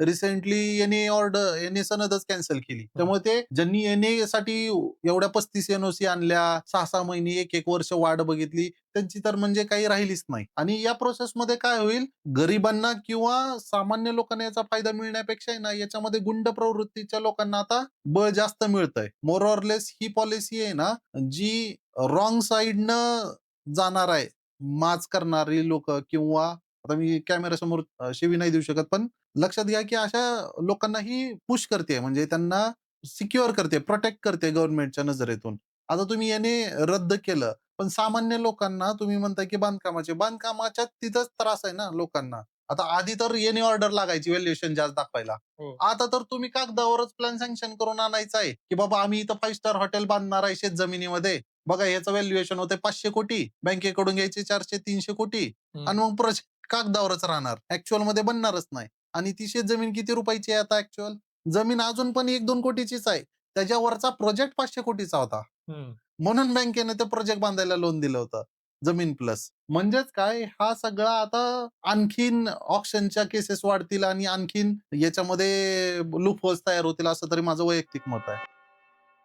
Recently याने सनदच cancel केली. त्यामुळे ते ज्यांनी याने साठी एवढ्या 35 एनओसी आणल्या, 6-6 महिने, 1-1 वर्ष वाट बघितली, त्यांची तर म्हणजे काही राहिलीच नाही. आणि या प्रोसेसमध्ये काय होईल, गरिबांना किंवा सामान्य लोकांना याचा फायदा मिळण्यापेक्षा आहे ना, याच्यामध्ये गुंड प्रवृत्तीच्या लोकांना आता बळ जास्त मिळतंय. More or less he policy आहे ना, जी रॉंग साइडनं जाणार आहे. माज करणारी लोकं किंवा आता मी कॅमेऱ्यासमोर शिवी नाही देऊ शकत, पण लक्षात घ्या, की अशा लोकांना ही पुश करते. म्हणजे त्यांना सिक्युअर करते, प्रोटेक्ट करते गव्हर्नमेंटच्या नजरेतून. आता तुम्ही याने रद्द केलं, पण सामान्य लोकांना तुम्ही म्हणताय, की बांधकामाच्या तिथंच त्रास आहे ना लोकांना. आता आधी तर याने ऑर्डर लागायची व्हॅल्युएशन जास्त दाखवायला. हो. आता तर तुम्ही कागदावरच प्लॅन सँक्शन करून आणायचा आहे, की बाबा आम्ही इथं 5 स्टार हॉटेल बांधणार आहे शेतजमिनीमध्ये. बघा ह्याचं व्हॅल्युएशन होतंय 500 कोटी, बँकेकडून घ्यायचे 400-300 कोटी हं. आणि मग प्रोजेक्ट कागदावरच राहणार. ॲक्चुअलमध्ये बनणारच नाही. आणि ती शेतजमीन किती रुपयाची आहे आता ॲक्चुअल? जमीन अजून पण 1-2 कोटीचीच आहे. त्याच्यावरचा प्रोजेक्ट 500 कोटीचा होता. हं. म्हणून बँकेने ते प्रोजेक्ट बांधायला लोन दिलं होतं. जमीन प्लस. म्हणजेच काय, हा सगळा आता आणखीन ऑक्शनच्या केसेस वाढतील आणि आणखीन याच्यामध्ये लूपहोल्स तयार होतील, असं तरी माझं वैयक्तिक मत आहे.